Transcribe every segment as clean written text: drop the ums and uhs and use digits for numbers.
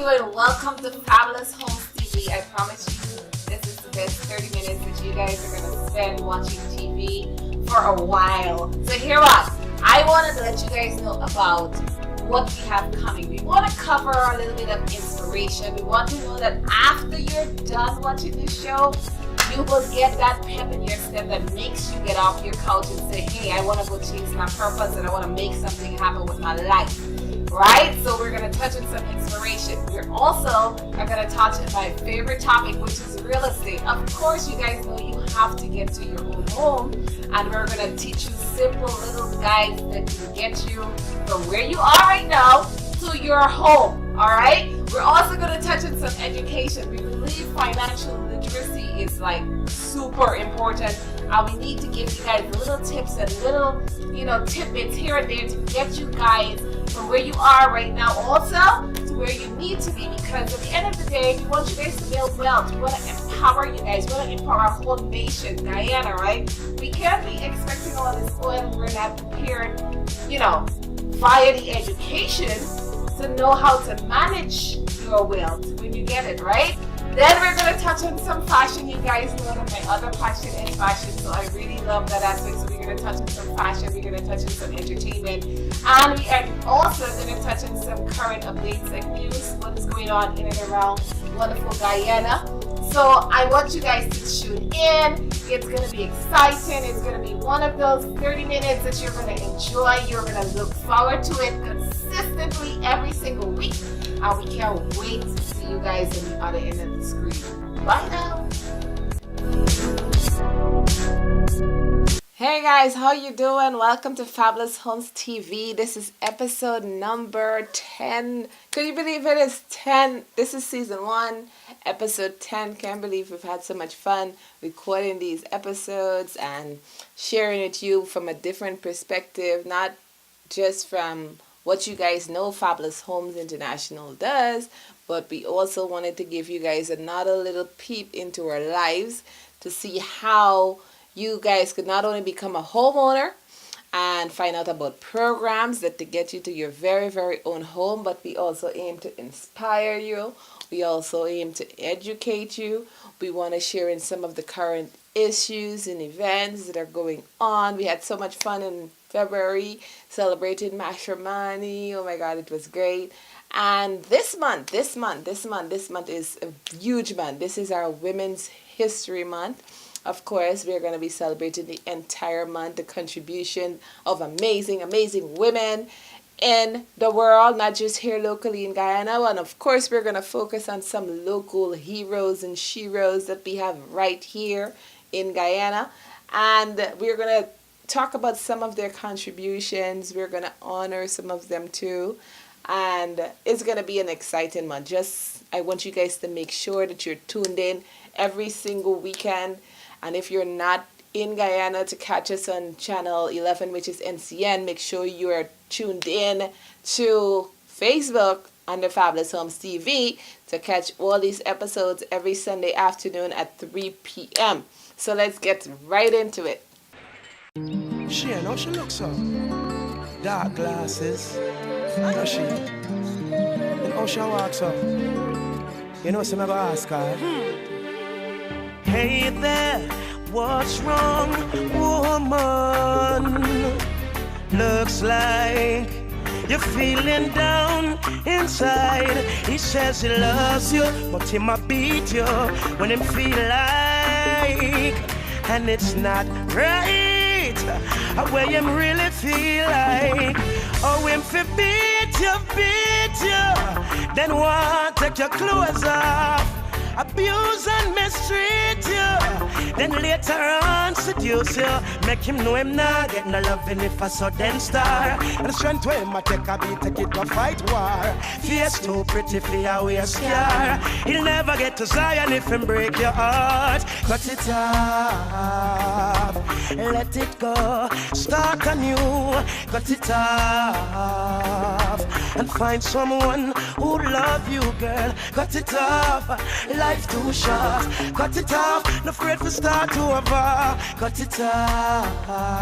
doing? Welcome to Fabulous Homes TV. I promise you this is the best 30 minutes that you guys are going to spend watching TV for a while. So here I wanted to let you guys know about what we have coming. We want to cover a little bit of inspiration. We want to know that after you're done watching this show, you will get that pep in your step that makes you get off your couch and say, hey, I want to go chase my purpose and I want to make something happen with my life. Right? So we're going to touch on some inspiration. We're also going to touch on my favorite topic, which is real estate. Of course, you guys know you have to get to your own home, and we're going to teach you simple little guides that can get you from where you are right now to your home. All right? We're also going to touch on some education. We believe financial literacy is like super important, and we need to give you guys little tips and little, tidbits here and there to get you guys from where you are right now also to where you need to be, because at the end of the day, we want you guys to build wealth. We want to empower you guys. We want to empower our whole nation, Guyana, right? We can't be expecting all this oil and we're not prepared, via the education to know how to manage your wealth when you get it, right? Then we're going to touch on some fashion. You guys know that my other passion is fashion, so I really love that aspect. So we're going to touch on some fashion, we're going to touch on some entertainment, and we are also going to touch on some current updates like news, what is going on in and around wonderful Guyana. So I want you guys to tune in. It's going to be exciting. It's going to be one of those 30 minutes that you're going to enjoy. You're going to look forward to it consistently every single week. And we can't wait to see you guys on the other end of the screen. Bye now. Hey guys, how you doing? Welcome to Fabulous Homes TV. This is episode number 10. Can you believe it is 10? This is season 1, episode 10. Can't believe we've had so much fun recording these episodes and sharing it with you from a different perspective, not just from what you guys know Fabulous Homes International does, but we also wanted to give you guys another little peep into our lives to see how you guys could not only become a homeowner and find out about programs that to get you to your very, very own home, but we also aim to inspire you. We also aim to educate you. We want to share in some of the current issues and events that are going on. We had so much fun in February celebrating Matrimony. Oh my God, it was great. And this month is a huge month. This is our Women's History Month. Of course, we're going to be celebrating the entire month, the contribution of amazing, amazing women in the world, not just here locally in Guyana. And of course, we're going to focus on some local heroes and sheroes that we have right here in Guyana. And we're going to talk about some of their contributions. We're going to honor some of them too. And it's going to be an exciting month. I want you guys to make sure that you're tuned in every single weekend. And if you're not in Guyana, to catch us on channel 11, which is NCN, make sure you are tuned in to Facebook under Fabulous Homes TV to catch all these episodes every Sunday afternoon at 3 p.m. So let's get right into it. She looks so dark glasses. I know she. And how she walks up. Some ever ask her. Hey there, what's wrong, woman? Looks like you're feeling down inside. He says he loves you, but he might beat you when he feel like, and it's not right. Where you really feel like, oh, him fi beat you, then what? Take your clothes off. Abuse and mistreat you, then later on seduce you. Make him know him not get no loving if a sudden star. And the strength where him a take a beat, take it to fight war. Face too pretty for your way scar. He'll never get to Zion if him break your heart. Cut it off, let it go, start anew. Cut it off, and find someone who love you, girl. Cut it off. Life too short, cut it off, no afraid to start over, cut it off.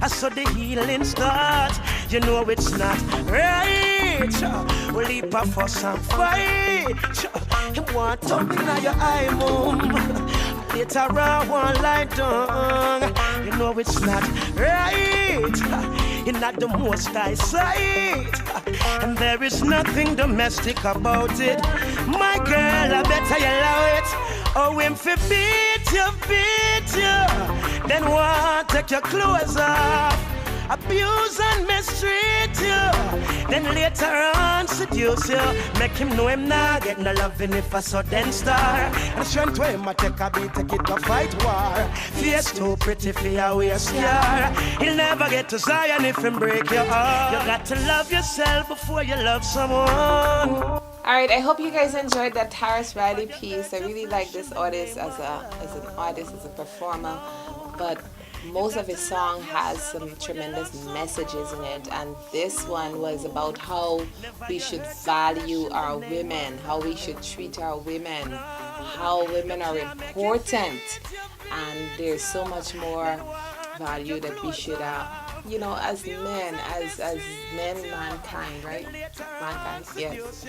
I saw the healing start, You know it's not right. We'll leap a fuss and fight. You want something on your eye, mom. Later on, one lie down. You know it's not right. You're not the most I sight. And there is nothing domestic about it. My girl, I better you allow it. Oh, him fi beat you. Then what? Take your clothes off. Abuse and mistreat you. Then later on seduce you. Make him know him not get no loving if I saw then star. And strength to him I take a beat, take it to fight war. Face too pretty for your waist scar. He'll never get to Zion if him break your heart. You got to love yourself before you love someone. Alright, I hope you guys enjoyed that Tarrus Riley piece. I really like this artist as an artist, as a performer. But most of his song has some tremendous messages in it, and this one was about how we should value our women, how we should treat our women, how women are important, and there's so much more value that we should as men, as mankind, right? Mankind, yes.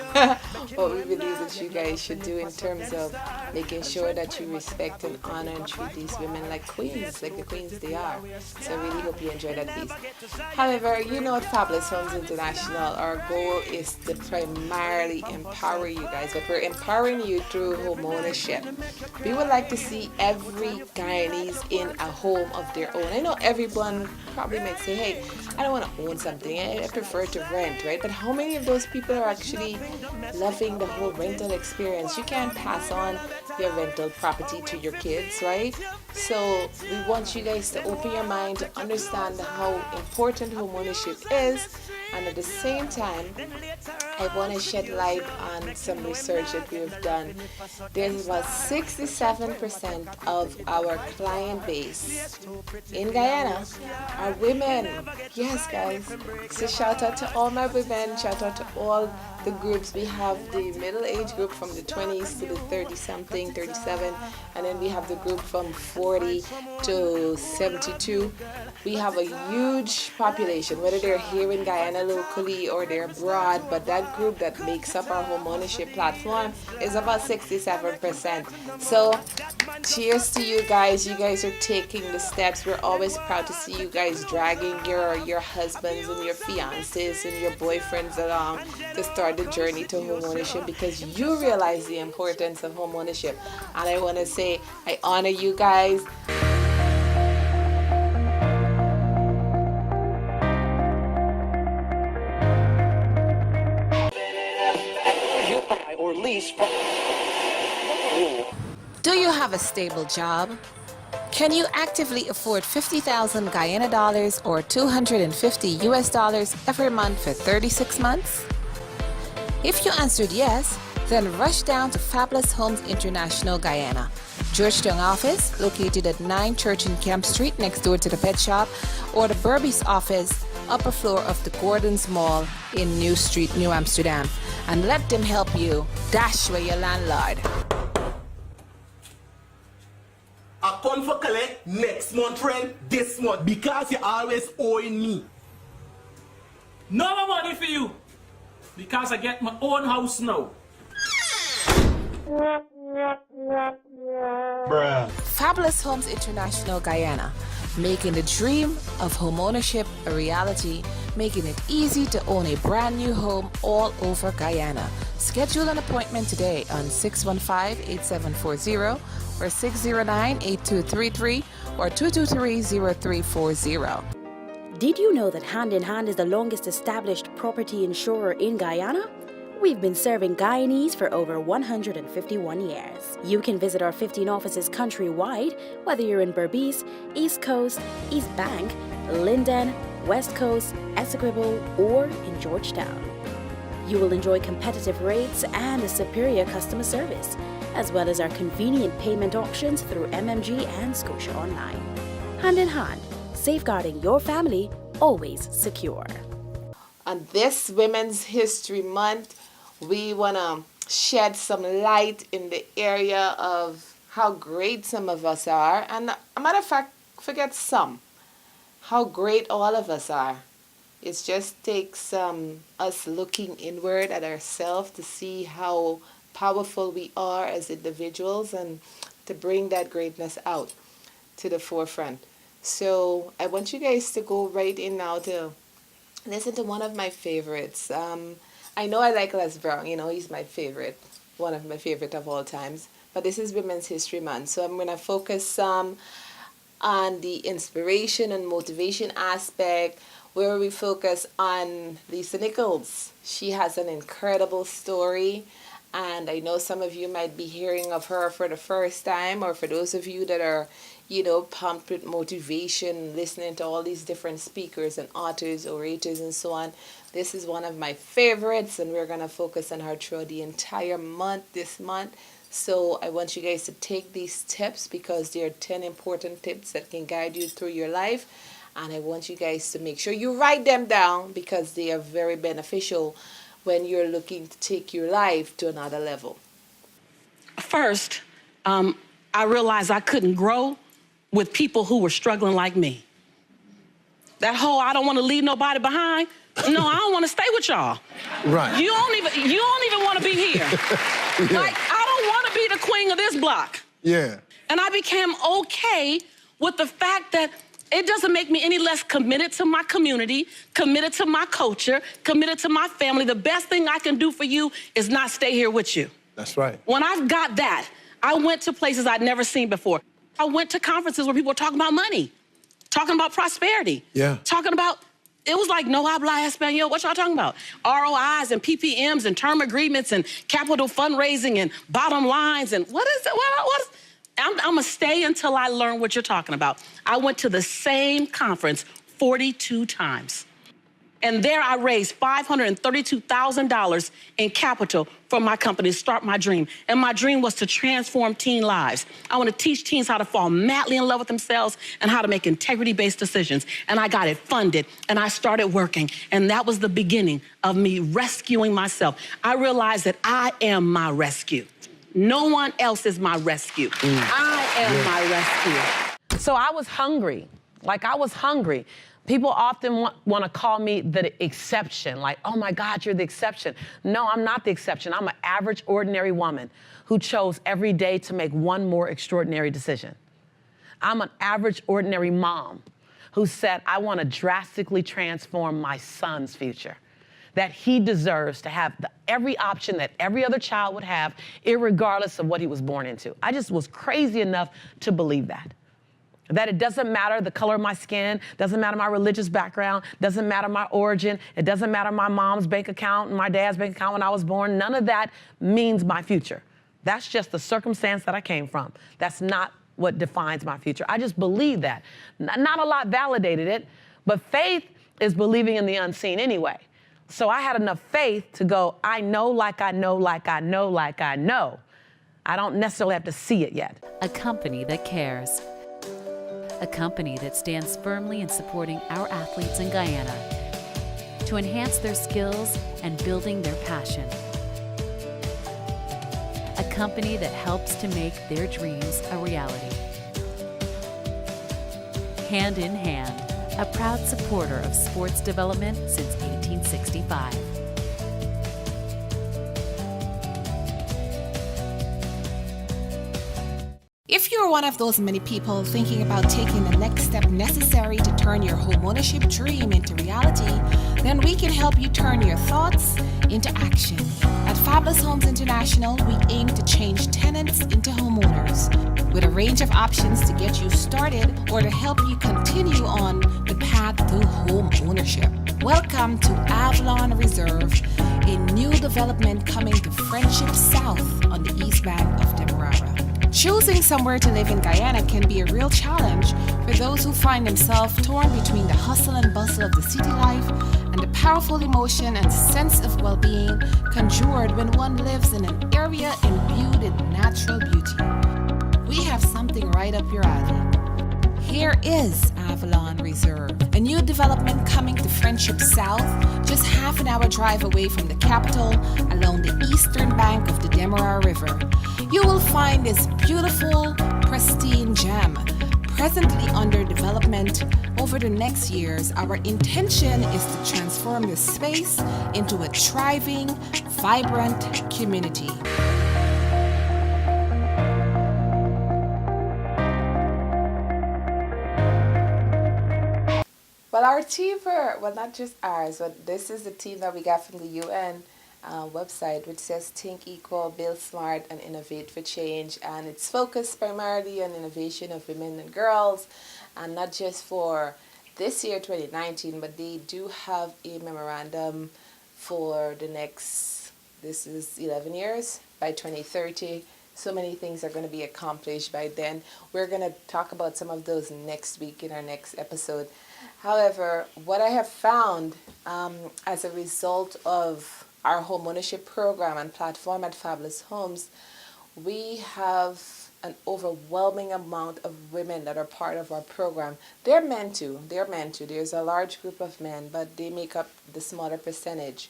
What we believe that you guys should do in terms of making sure that you respect and honor and treat these women like queens, like the queens they are. So I really hope you enjoy that piece. However, at Fabulous Homes International, our goal is to primarily empower you guys, but we're empowering you through homeownership. We would like to see every Guyanese in a home of their own. I know everyone probably might say, hey, I don't want to own something, I prefer to rent, right? But how many of those people are actually loving the whole rental experience? You can't pass on your rental property to your kids, right? So we want you guys to open your mind to understand how important homeownership is, and at the same time I want to shed light on some research that we have done. There's about 67% of our client base in Guyana are women. Yes, guys. So shout out to all my women, shout out to all the groups. We have the middle age group from the 20s to the 30 something, 37, and then we have the group from 40 to 72. We have a huge population, whether they're here in Guyana locally or they're abroad, but that group that makes up our homeownership platform is about 67%. So cheers to you guys. You guys are taking the steps. We're always proud to see you guys dragging your husbands and your fiancés and your boyfriends along to start the journey to homeownership, because you realize the importance of homeownership. And I want to say I honor you guys. Do you have a stable job? Can you actively afford 50,000 Guyana dollars or $250 US every month for 36 months? If you answered yes, then rush down to Fabulous Homes International Guyana, Georgetown office located at 9 Church and Camp Street next door to the pet shop, or the Berbice office, upper floor of the Gordon's Mall in New Street, New Amsterdam, and let them help you dash where your landlord. I come for collect next month rent this month because you always owing me. No more money for you because I get my own house now. Bruh. Fabulous Homes International Guyana, making the dream of homeownership a reality, making it easy to own a brand new home all over Guyana. Schedule an appointment today on 615-8740 or 609-8233 or 223-0340. Did you know that Hand in Hand is the longest established property insurer in Guyana? We've been serving Guyanese for over 151 years. You can visit our 15 offices countrywide, whether you're in Berbice, East Coast, East Bank, Linden, West Coast, Essequibo, or in Georgetown. You will enjoy competitive rates and a superior customer service, as well as our convenient payment options through MMG and Scotia Online. Hand in Hand, safeguarding your family, always secure. On this Women's History Month, we want to shed some light in the area of how great some of us are, and a matter of fact, forget some, how great all of us are. It just takes us looking inward at ourselves to see how powerful we are as individuals and to bring that greatness out to the forefront. So I want you guys to go right in now to listen to one of my favorites. I know I like Les Brown, you know, he's my favorite, one of my favorite of all times. But this is Women's History Month, so I'm going to focus on the inspiration and motivation aspect, where we focus on Lisa Nichols. She has an incredible story, and I know some of you might be hearing of her for the first time, or for those of you that are, you know, pumped with motivation, listening to all these different speakers and authors, orators, and so on. This is one of my favorites, and we're going to focus on her throughout the entire month, this month. So I want you guys to take these tips because they are 10 important tips that can guide you through your life. And I want you guys to make sure you write them down because they are very beneficial when you're looking to take your life to another level. First, I realized I couldn't grow with people who were struggling like me. That whole I don't want to leave nobody behind. No, I don't want to stay with y'all. Right. You don't even want to be here. Yeah. Like, I don't want to be the queen of this block. Yeah. And I became okay with the fact that it doesn't make me any less committed to my community, committed to my culture, committed to my family. The best thing I can do for you is not stay here with you. That's right. When I've got that, I went to places I'd never seen before. I went to conferences where people were talking about money, talking about prosperity, talking about, it was like, no habla español. What y'all talking about? ROIs and PPMs and term agreements and capital fundraising and bottom lines and what is it? I'm gonna stay until I learn what you're talking about. I went to the same conference 42 times. And there I raised $532,000 in capital for my company to start my dream. And my dream was to transform teen lives. I want to teach teens how to fall madly in love with themselves and how to make integrity-based decisions. And I got it funded, and I started working. And that was the beginning of me rescuing myself. I realized that I am my rescue. No one else is my rescue. I am my rescue. So I was hungry. Like, I was hungry. People often want to call me the exception, like, oh my God, you're the exception. No, I'm not the exception. I'm an average, ordinary woman who chose every day to make one more extraordinary decision. I'm an average, ordinary mom who said, I want to drastically transform my son's future, that he deserves to have every option that every other child would have, irregardless of what he was born into. I just was crazy enough to believe that. That it doesn't matter the color of my skin, doesn't matter my religious background, doesn't matter my origin, it doesn't matter my mom's bank account and my dad's bank account when I was born. None of that means my future. That's just the circumstance that I came from. That's not what defines my future. I just believe that. Not a lot validated it, but faith is believing in the unseen anyway. So I had enough faith to go, I know like I know like I know like I know. I don't necessarily have to see it yet. A company that cares. A company that stands firmly in supporting our athletes in Guyana to enhance their skills and building their passion. A company that helps to make their dreams a reality. Hand in hand, a proud supporter of sports development since 1865. If you're one of those many people thinking about taking the next step necessary to turn your homeownership dream into reality, then we can help you turn your thoughts into action. At Fabulous Homes International, we aim to change tenants into homeowners with a range of options to get you started or to help you continue on the path to home ownership. Welcome to Avalon Reserve, a new development coming to Friendship South on the east bank of Demerara. Choosing somewhere to live in Guyana can be a real challenge for those who find themselves torn between the hustle and bustle of the city life and the powerful emotion and sense of well-being conjured when one lives in an area imbued in natural beauty. We have something right up your alley. Here is Avalon Reserve, a new development coming to Friendship South, just half an hour drive away from the capital along the eastern bank of the Demerara River. You will find this beautiful, pristine gem, presently under development. Over the next years, our intention is to transform this space into a thriving, vibrant community. Well, our team well, not just ours, but this is the team that we got from the UN website, which says Think Equal, Build Smart, and Innovate for Change. And it's focused primarily on innovation of women and girls, and not just for this year, 2019, but they do have a memorandum for the next, this is 11 years, by 2030. So many things are going to be accomplished by then. We're going to talk about some of those next week in our next episode. However, what I have found as a result of our homeownership program and platform at Fabulous Homes, we have an overwhelming amount of women that are part of our program. They're meant to. There's a large group of men, but they make up the smaller percentage.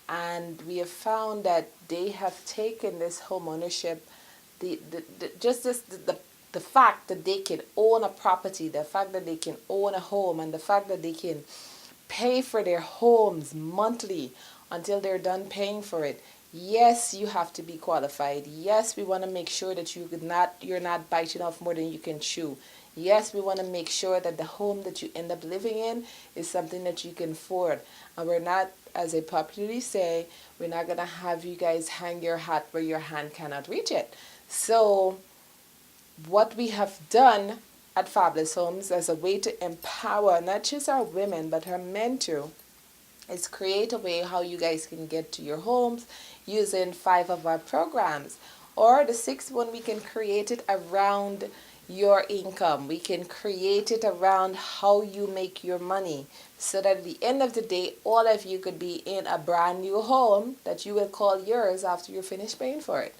And we have found that they have taken this homeownership, the fact that they can own a property, the fact that they can own a home, and the fact that they can pay for their homes monthly until they're done paying for it. Yes, you have to be qualified. Yes, we want to make sure that you're not biting off more than you can chew. Yes, we want to make sure that the home that you end up living in is something that you can afford. And we're not, as I popularly say, we're not going to have you guys hang your hat where your hand cannot reach it. So what we have done at Fabulous Homes as a way to empower not just our women but our men too is create a way how you guys can get to your homes using 5 of our programs. Or the 6th one, we can create it around your income. We can create it around how you make your money, so that at the end of the day, all of you could be in a brand new home that you will call yours after you finish paying for it.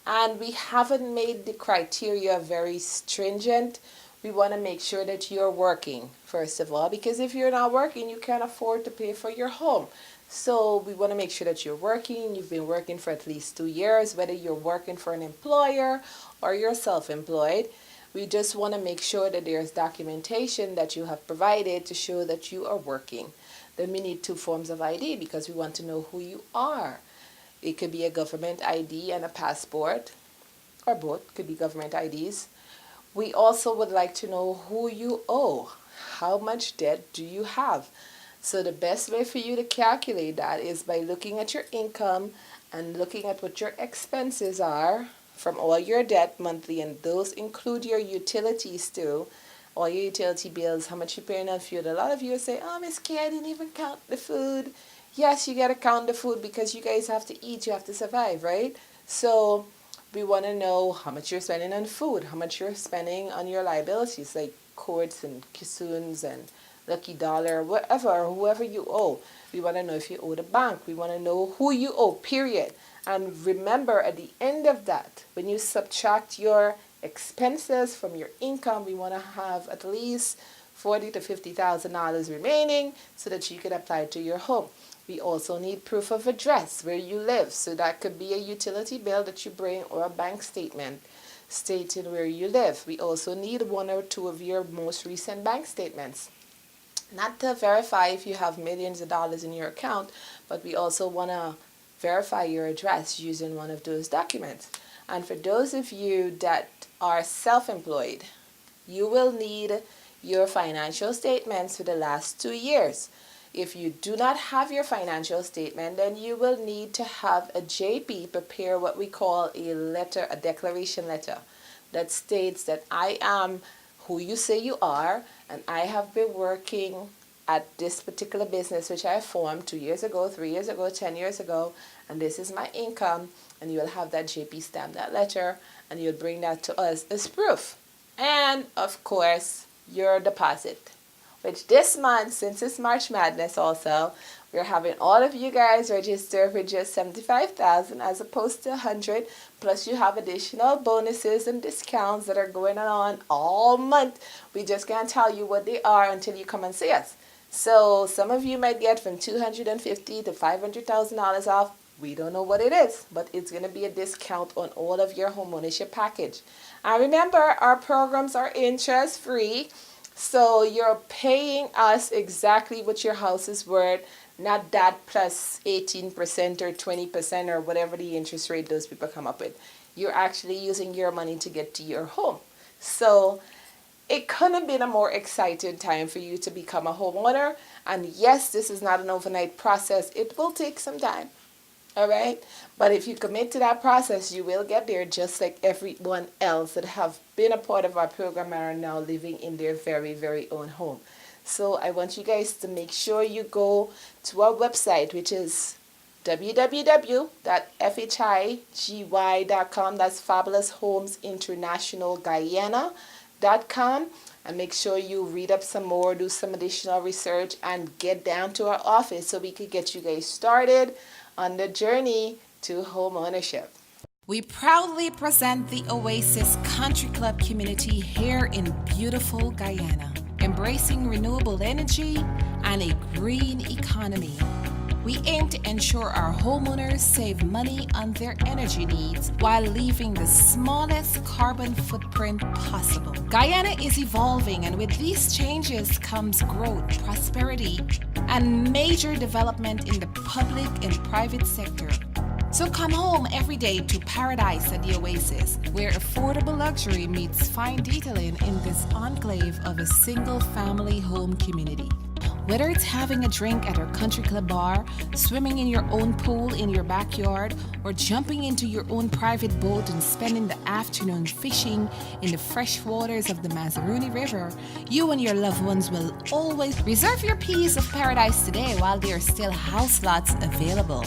And we haven't made the criteria very stringent. We want to make sure that you're working, first of all, because if you're not working, you can't afford to pay for your home. So we want to make sure that you're working. You've been working for at least 2 years, whether you're working for an employer or you're self-employed. We just want to make sure that there's documentation that you have provided to show that you are working. Then we need 2 forms of ID because we want to know who you are. It could be a government ID and a passport, or both, could be government IDs. We also would like to know who you owe. How much debt do you have? So the best way for you to calculate that is by looking at your income and looking at what your expenses are from all your debt monthly, and those include your utilities too. All your utility bills, how much you're paying on food. A lot of you say, oh, Miss Kay, I didn't even count the food. Yes, you got to count the food because you guys have to eat, you have to survive, right? So we want to know how much you're spending on food, how much you're spending on your liabilities like courts and kissuns and Lucky Dollar, whatever, whoever you owe. We want to know if you owe the bank. We want to know who you owe, period. And remember, at the end of that, when you subtract your expenses from your income, we want to have at least $40,000 to $50,000 remaining so that you can apply to your home. We also need proof of address where you live. So that could be a utility bill that you bring or a bank statement stating where you live. We also need 1 or 2 of your most recent bank statements. Not to verify if you have millions of dollars in your account, but we also want to verify your address using one of those documents. And for those of you that are self-employed, you will need your financial statements for the last 2 years. If you do not have your financial statement, then you will need to have a JP prepare what we call a declaration letter that states that I am who you say you are, and I have been working at this particular business which I formed 2 years ago, 3 years ago, 10 years ago, and this is my income, and you'll have that JP stamp that letter, and you'll bring that to us as proof. And of course, your deposit, which this month, since it's March Madness also, we're having all of you guys register for just $75,000 as opposed to $100,000. Plus you have additional bonuses and discounts that are going on all month. We just can't tell you what they are until you come and see us. So some of you might get from $250,000 to $500,000 off We don't know what it is, but it's going to be a discount on all of your homeownership package. And remember, our programs are interest free, so you're paying us exactly what your house is worth, not that plus 18% or 20% or whatever the interest rate those people come up with. You're actually using your money to get to your home. So it couldn't have been a more exciting time for you to become a homeowner. And yes, this is not an overnight process. It will take some time. All right? But if you commit to that process, you will get there, just like everyone else that have been a part of our program and are now living in their very, very own home. So I want you guys to make sure you go to our website, which is www.fhigy.com. That's Fabulous Homes International Guyana.com. And make sure you read up some more, do some additional research, and get down to our office so we could get you guys started on the journey to home ownership. We proudly present the Oasis Country Club community here in beautiful Guyana, embracing renewable energy and a green economy. We aim to ensure our homeowners save money on their energy needs while leaving the smallest carbon footprint possible. Guyana is evolving, and with these changes comes growth, prosperity, and major development in the public and private sector. So come home every day to Paradise at the Oasis, where affordable luxury meets fine detailing in this enclave of a single-family home community. Whether it's having a drink at our country club bar, swimming in your own pool in your backyard, or jumping into your own private boat and spending the afternoon fishing in the fresh waters of the Mazaruni River, you and your loved ones will always reserve your piece of paradise today while there are still house lots available.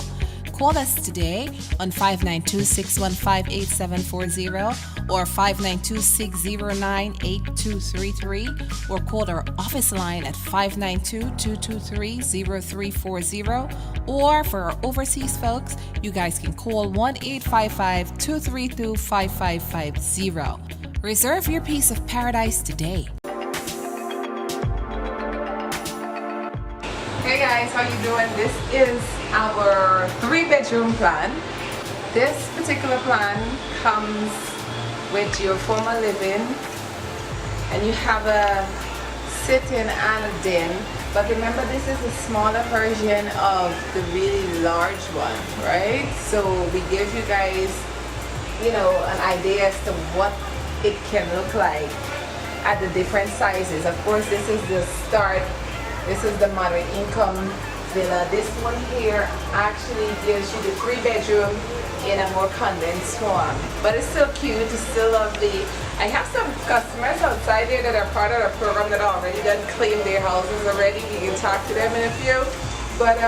Call us today on 592-615-8740 or 592-609-8233, or call our office line at 592-223-0340, or for our overseas folks, you guys can call 1-855-232-5550. Reserve your piece of paradise today. Hey guys, how you doing? This is our 3-bedroom plan. This particular plan comes with your formal living, and you have a sit-in and a den. But remember, this is a smaller version of the really large one, right? So we give you guys, an idea as to what it can look like at the different sizes. Of course, this is the start. This is the moderate income villa. This one here actually gives you the 3-bedroom in a more condensed form. But it's still cute, it's still lovely. I have some customers outside there that are part of the program that already done claim their houses already. We can talk to them in a few. But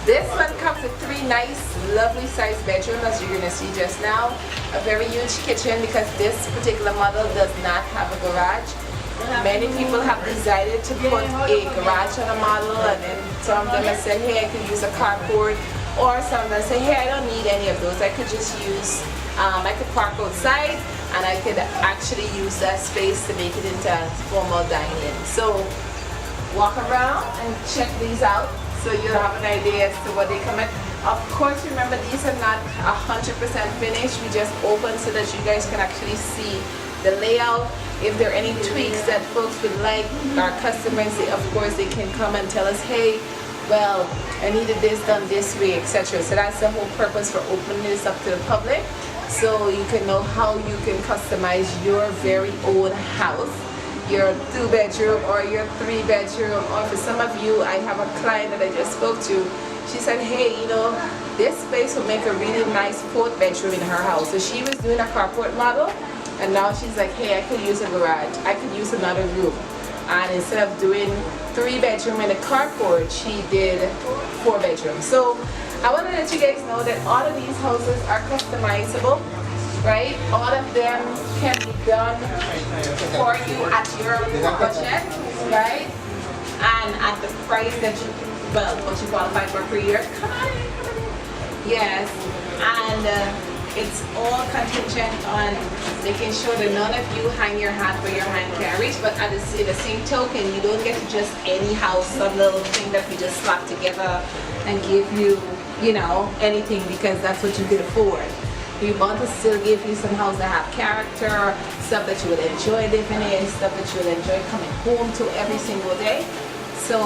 this one comes with 3 nice, lovely sized bedrooms, as you're gonna see just now. A very huge kitchen, because this particular model does not have a garage. Many people have decided to put a garage on a model, and then some of them have said, hey, I could use a carport, or some of them say, hey, I don't need any of those. I could just use, I could park outside, and I could actually use that space to make it into formal dining. So walk around and check these out so you'll have an idea as to what they come in. Of course, remember, these are not 100% finished. We just open so that you guys can actually see the layout. If there are any tweaks that folks would like, our customers, of course, they can come and tell us, hey, well, I needed this done this way, etc. So that's the whole purpose for opening this up to the public, so you can know how you can customize your very own house, your 2-bedroom or your 3-bedroom. Or for some of you, I have a client that I just spoke to. She said, hey, this space will make a really nice 4th bedroom in her house. So she was doing a carport model, and now she's like, hey, I could use a garage, I could use another room. And instead of doing 3-bedroom and a carport, she did 4 bedrooms. So I want to let you guys know that all of these houses are customizable, right? All of them can be done for you at your budget, right? And at the price that what you qualify for per year. Come on in. Yes. And It's all contingent on making sure that none of you hang your hat where your hand can reach, but at the same token, you don't get to just any house, some little thing that we just slap together and give you, you know, anything because that's what you could afford. We want to still give you some houses that have character, stuff that you would enjoy living in, stuff that you would enjoy coming home to every single day. So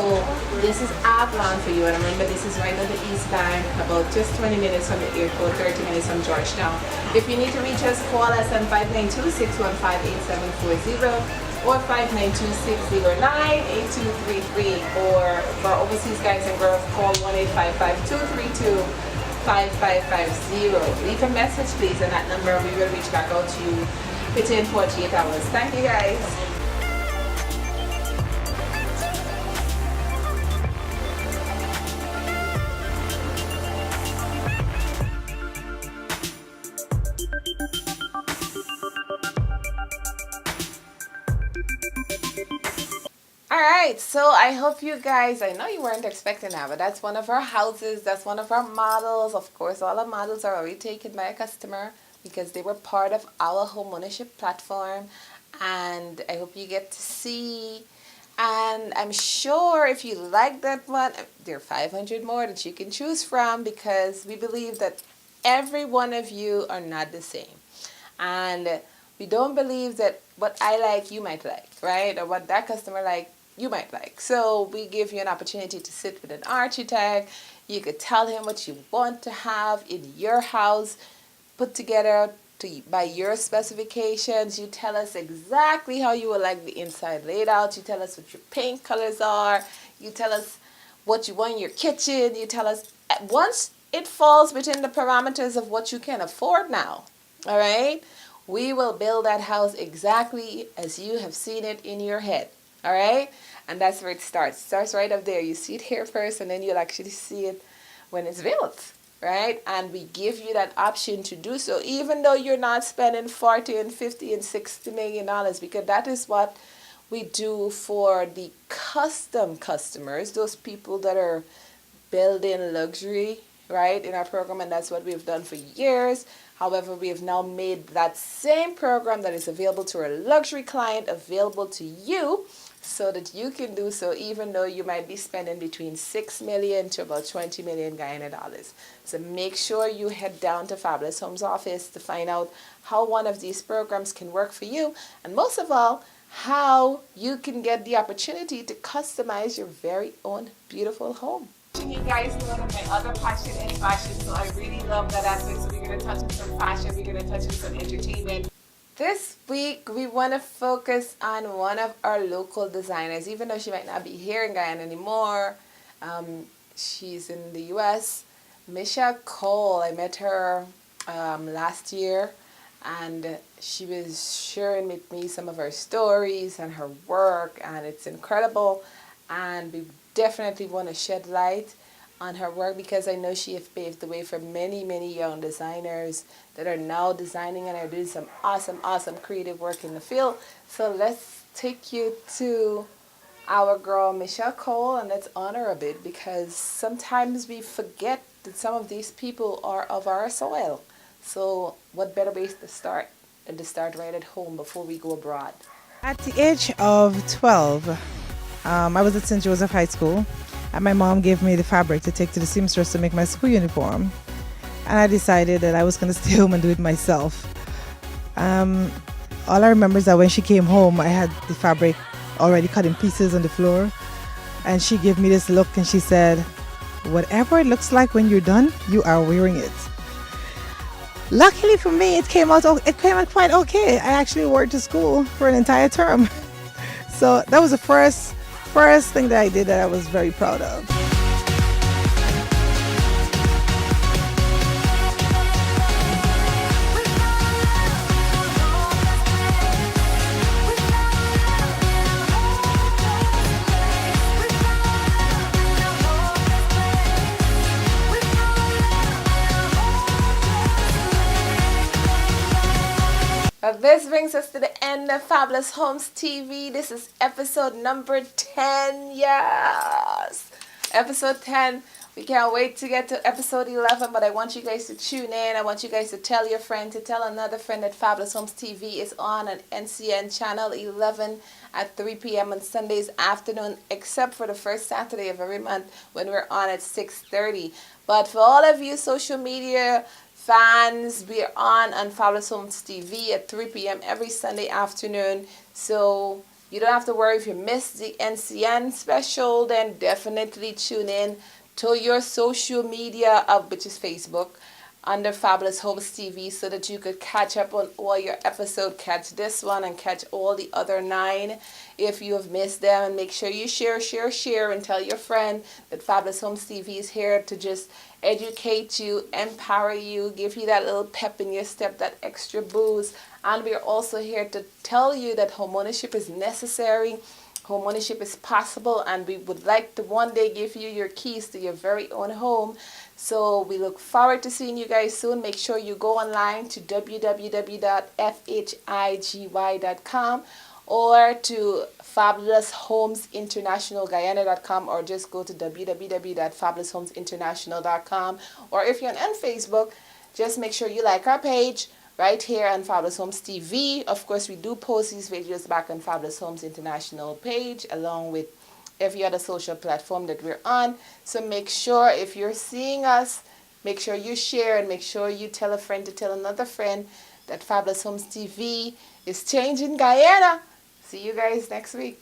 this is Avalon for you, and remember this is right on the East Bank, about just 20 minutes from the airport, 30 minutes from Georgetown. If you need to reach us, call us on 592-615-8740 or 592-609-8233, or for overseas guys and girls, call 1-855-232-5550. Leave a message please on that number, we will reach back out to you within 48 hours. Thank you guys. Alright, so I hope you guys, I know you weren't expecting that, but that's one of our houses, that's one of our models. Of course, all our models are already taken by a customer because they were part of our homeownership platform, and I hope you get to see. And I'm sure if you like that one, there are 500 more that you can choose from, because we believe that every one of you are not the same. And we don't believe that what I like, you might like, right? Or what that customer like, you might like. So we give you an opportunity to sit with an architect. You could tell him what you want to have in your house put together by your specifications. You tell us exactly how you would like the inside laid out. You tell us what your paint colors are. You tell us what you want in your kitchen. You tell us, once it falls within the parameters of what you can afford now, all right, we will build that house exactly as you have seen it in your head. All right, and that's where it starts. It starts right up there. You see it here first, and then you'll actually see it when it's built, right? And we give you that option to do so, even though you're not spending $40 and $50 and $60 million, because that is what we do for the custom customers, those people that are building luxury, right, in our program, and that's what we've done for years. However, we have now made that same program that is available to our luxury client available to you, so that you can do so even though you might be spending between $6 million to about $20 million Guyana dollars. So make sure you head down to Fabulous Homes office to find out how one of these programs can work for you, and most of all, how you can get the opportunity to customize your very own beautiful home. You guys know that my other passion is fashion, so I really love that aspect. So we're going to touch on some fashion, we're going to touch on some entertainment. This week, we want to focus on one of our local designers, even though she might not be here in Guyana anymore. She's in the U.S. Misha Cole, I met her last year, and she was sharing with me some of her stories and her work, and it's incredible. And we definitely want to shed light on her work, because I know she has paved the way for many, many young designers that are now designing and are doing some awesome, awesome creative work in the field. So let's take you to our girl Michelle Cole, and let's honor a bit, because sometimes we forget that some of these people are of our soil. So what better way to start than to start right at home before we go abroad? At the age of 12, I was at St. Joseph High School, and my mom gave me the fabric to take to the seamstress to make my school uniform. And I decided that I was going to stay home and do it myself. All I remember is that when she came home, I had the fabric already cut in pieces on the floor. And she gave me this look and she said, "Whatever it looks like when you're done, you are wearing it." Luckily for me, it came out quite okay. I actually wore it to school for an entire term. So that was the first thing that I did that I was very proud of. This brings us to the end of Fabulous Homes TV. This is episode number 10. Yes, episode 10. We can't wait to get to episode 11, but I want you guys to tune in. I want you guys to tell your friend, to tell another friend that Fabulous Homes TV is on NCN Channel 11 at 3 p.m. on Sundays afternoon, except for the first Saturday of every month when we're on at 6:30. But for all of you social media fans, we are on Fabulous Homes TV at 3 p.m. every Sunday afternoon. So you don't have to worry if you missed the NCN special, then definitely tune in to your social media, which is Facebook, under Fabulous Homes TV, so that you could catch up on all your episodes, catch this one and catch all the other 9 if you have missed them. And make sure you share and tell your friend that Fabulous Homes TV is here to just educate you, empower you, give you that little pep in your step, that extra boost. And we are also here to tell you that homeownership is necessary, homeownership is possible, and we would like to one day give you your keys to your very own home. So we look forward to seeing you guys soon. Make sure you go online to www.fhigy.com or to fabuloushomesinternationalguyana.com, or just go to www.fabuloushomesinternational.com. Or if you're on Facebook, just make sure you like our page right here on Fabulous Homes TV. Of course, we do post these videos back on Fabulous Homes International page, along with every other social platform that we're on. So make sure, if you're seeing us, make sure you share, and make sure you tell a friend to tell another friend that Fabulous Homes TV is changing Guyana. See you guys next week.